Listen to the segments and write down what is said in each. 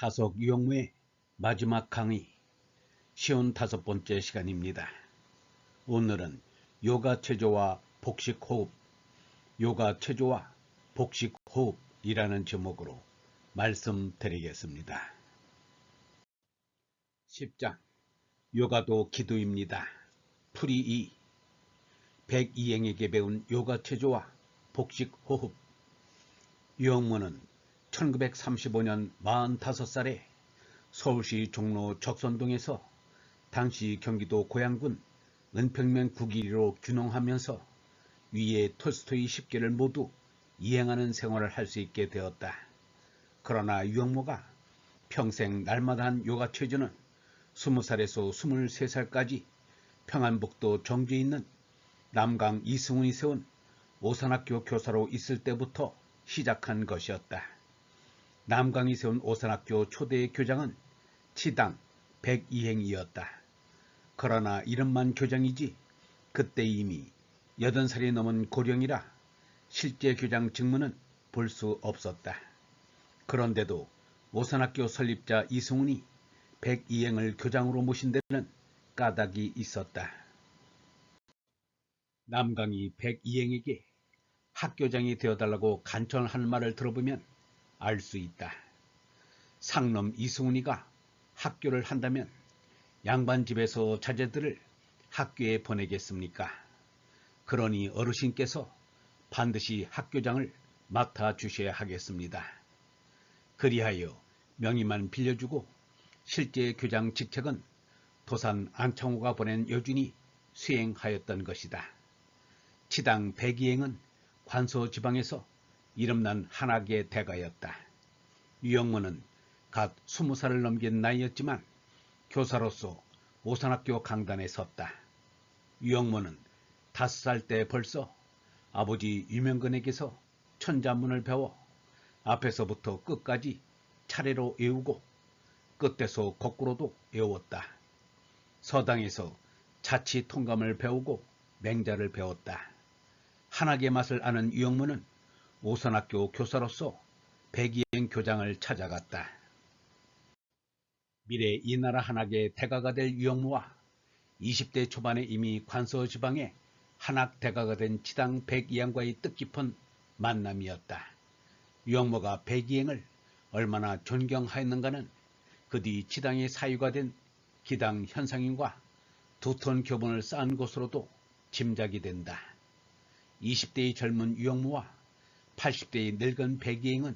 타석 유형무의 마지막 강의 55번째 시간입니다. 오늘은 요가체조와 복식호흡, 요가체조와 복식호흡이라는 제목으로 말씀드리겠습니다. 10장 요가도 기도입니다. 풀이 2 백이행에게 배운 요가체조와 복식호흡. 유형무는 1935년 45살에 서울시 종로 적선동에서 당시 경기도 고양군 은평면 구기리로 균형하면서 위의 톨스토이 10개를 모두 이행하는 생활을 할 수 있게 되었다. 그러나 유형무가 평생 날마다 한 요가체조는 20살에서 23살까지 평안북도 정주에 있는 남강 이승훈이 세운 오산학교 교사로 있을 때부터 시작한 것이었다. 남강이 세운 오산학교 초대의 교장은 치당 백이행이었다. 그러나 이름만 교장이지 그때 이미 80살이 넘은 고령이라 실제 교장 직무는 볼 수 없었다. 그런데도 오산학교 설립자 이승훈이 백이행을 교장으로 모신 데는 까닭이 있었다. 남강이 백이행에게 학교장이 되어달라고 간청한 말을 들어보면 알 수 있다. 상놈 이승훈이가 학교를 한다면 양반 집에서 자제들을 학교에 보내겠습니까? 그러니 어르신께서 반드시 학교장을 맡아주셔야 하겠습니다. 그리하여 명의만 빌려주고 실제 교장 직책은 도산 안창호가 보낸 여준이 수행하였던 것이다. 치당 백이행은 관서지방에서 이름난 한학의 대가였다. 유형무는 갓 20살을 넘긴 나이였지만 교사로서 오산학교 강단에 섰다. 유형무는 5살 때 벌써 아버지 유명근에게서 천자문을 배워 앞에서부터 끝까지 차례로 외우고 끝에서 거꾸로도 외웠다. 서당에서 자치 통감을 배우고 맹자를 배웠다. 한학의 맛을 아는 유형무는 오산학교 교사로서 백이행 교장을 찾아갔다. 미래 이 나라 한학의 대가가 될 유형무와 20대 초반에 이미 관서지방의 한학 대가가 된 치당 백이행과의 뜻깊은 만남이었다. 유형무가 백이행을 얼마나 존경하였는가는 그 뒤 치당의 사유가 된 기당 현상인과 두터운 교본을 쌓은 것으로도 짐작이 된다. 20대의 젊은 유형무와 80대의 늙은 백이행은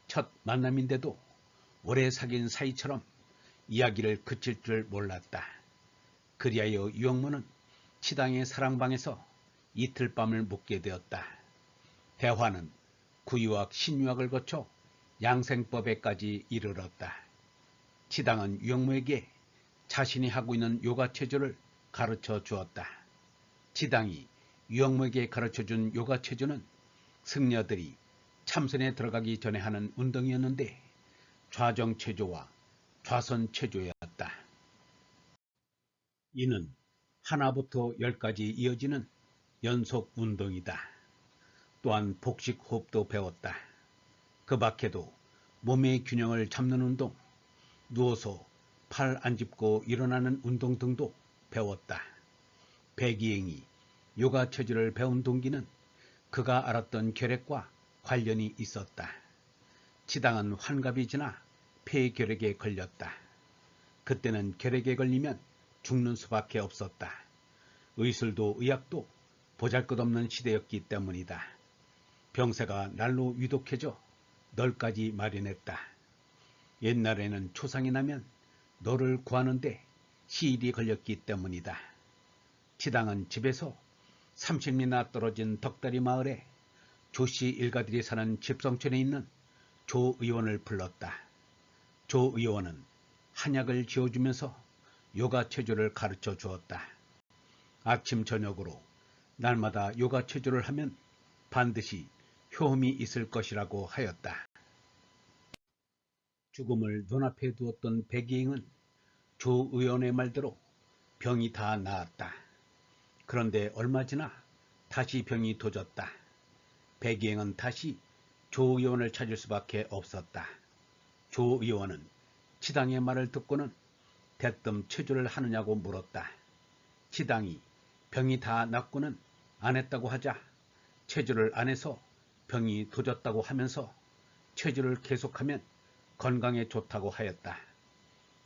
첫 만남인데도 오래 사귄 사이처럼 이야기를 그칠 줄 몰랐다. 그리하여 유형무는 치당의 사랑방에서 이틀 밤을 묵게 되었다. 대화는 구유학, 신유학을 거쳐 양생법에까지 이르렀다. 치당은 유형무에게 자신이 하고 있는 요가체조를 가르쳐 주었다. 치당이 유형무에게 가르쳐준 요가체조는 승려들이 참선에 들어가기 전에 하는 운동이었는데 좌정체조와 좌선체조였다. 이는 하나부터 10까지 이어지는 연속 운동이다. 또한 복식호흡도 배웠다. 그 밖에도 몸의 균형을 잡는 운동, 누워서 팔 안 짚고 일어나는 운동 등도 배웠다. 백이행이 요가체조를 배운 동기는 그가 알았던 결핵과 관련이 있었다. 치당은 환갑이 지나 폐결핵에 걸렸다. 그때는 결핵에 걸리면 죽는 수밖에 없었다. 의술도 의학도 보잘것없는 시대였기 때문이다. 병세가 날로 위독해져 널까지 마련했다. 옛날에는 초상이 나면 널을 구하는데 시일이 걸렸기 때문이다. 치당은 집에서 30리나 떨어진 덕다리 마을에 조씨 일가들이 사는 집성촌에 있는 조 의원을 불렀다. 조 의원은 한약을 지어주면서 요가체조를 가르쳐 주었다. 아침 저녁으로 날마다 요가체조를 하면 반드시 효험이 있을 것이라고 하였다. 죽음을 눈앞에 두었던 백이행은 조 의원의 말대로 병이 다 나았다. 그런데 얼마 지나 다시 병이 도졌다. 백이행은 다시 조 의원을 찾을 수밖에 없었다. 조 의원은 치당의 말을 듣고는 대뜸 체조를 하느냐고 물었다. 치당이 병이 다 낫고는 안 했다고 하자 체조를 안 해서 병이 도졌다고 하면서 체조를 계속하면 건강에 좋다고 하였다.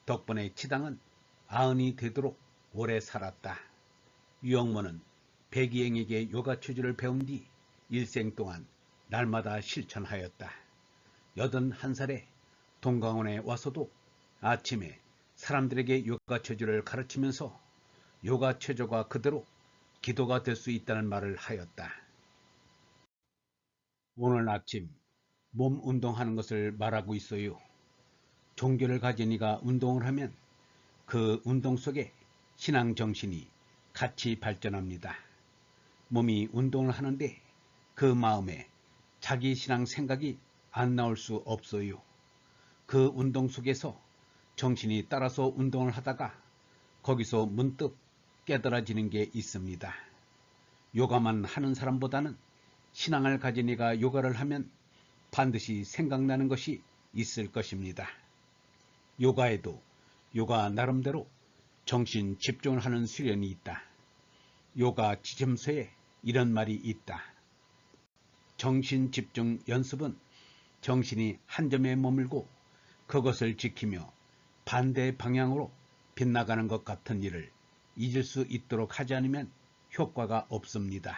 덕분에 치당은 90이 되도록 오래 살았다. 유영모는 백이행에게 요가 체조를 배운 뒤 일생 동안 날마다 실천하였다. 81살에 동강원에 와서도 아침에 사람들에게 요가 체조를 가르치면서 요가 체조가 그대로 기도가 될 수 있다는 말을 하였다. 오늘 아침 몸 운동하는 것을 말하고 있어요. 종교를 가진 이가 운동을 하면 그 운동 속에 신앙 정신이 같이 발전합니다. 몸이 운동을 하는데 그 마음에 자기 신앙 생각이 안 나올 수 없어요. 그 운동 속에서 정신이 따라서 운동을 하다가 거기서 문득 깨달아지는 게 있습니다. 요가만 하는 사람보다는 신앙을 가진 이가 요가를 하면 반드시 생각나는 것이 있을 것입니다. 요가에도 요가 나름대로 정신 집중을 하는 수련이 있다. 요가 지침서에 이런 말이 있다. 정신 집중 연습은 정신이 한 점에 머물고 그것을 지키며 반대 방향으로 빗나가는 것 같은 일을 잊을 수 있도록 하지 않으면 효과가 없습니다.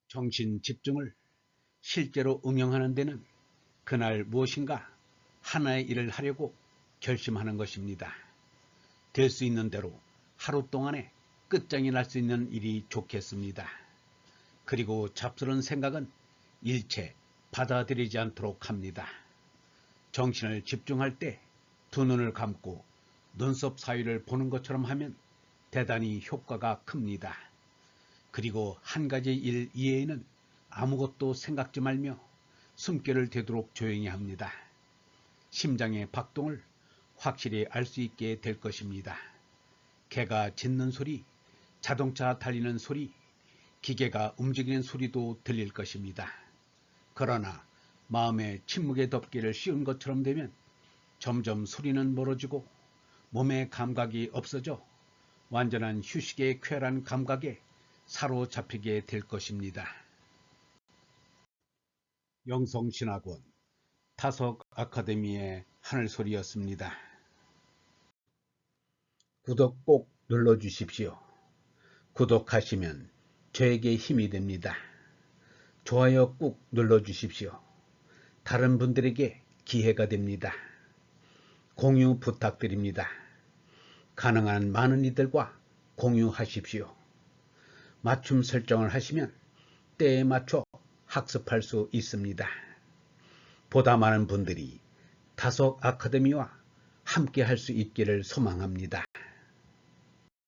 정신 집중을 실제로 응용하는 데는 그날 무엇인가 하나의 일을 하려고 결심하는 것입니다. 될 수 있는 대로 하루 동안에 끝장이 날 수 있는 일이 좋겠습니다. 그리고 잡스러운 생각은 일체 받아들이지 않도록 합니다. 정신을 집중할 때 두 눈을 감고 눈썹 사이를 보는 것처럼 하면 대단히 효과가 큽니다. 그리고 한 가지 일 이외에는 아무것도 생각지 말며 숨결을 되도록 조용히 합니다. 심장의 박동을 확실히 알 수 있게 될 것입니다. 개가 짖는 소리, 자동차 달리는 소리, 기계가 움직이는 소리도 들릴 것입니다. 그러나 마음에 침묵의 덮개를 씌운 것처럼 되면 점점 소리는 멀어지고 몸의 감각이 없어져 완전한 휴식의 쾌활한 감각에 사로잡히게 될 것입니다. 영성신학원 타석 아카데미의 하늘소리였습니다. 구독 꼭 눌러주십시오. 구독하시면 저에게 힘이 됩니다. 좋아요 꾹 눌러주십시오. 다른 분들에게 기회가 됩니다. 공유 부탁드립니다. 가능한 많은 이들과 공유하십시오. 맞춤 설정을 하시면 때에 맞춰 학습할 수 있습니다. 보다 많은 분들이 타석 아카데미와 함께 할 수 있기를 소망합니다.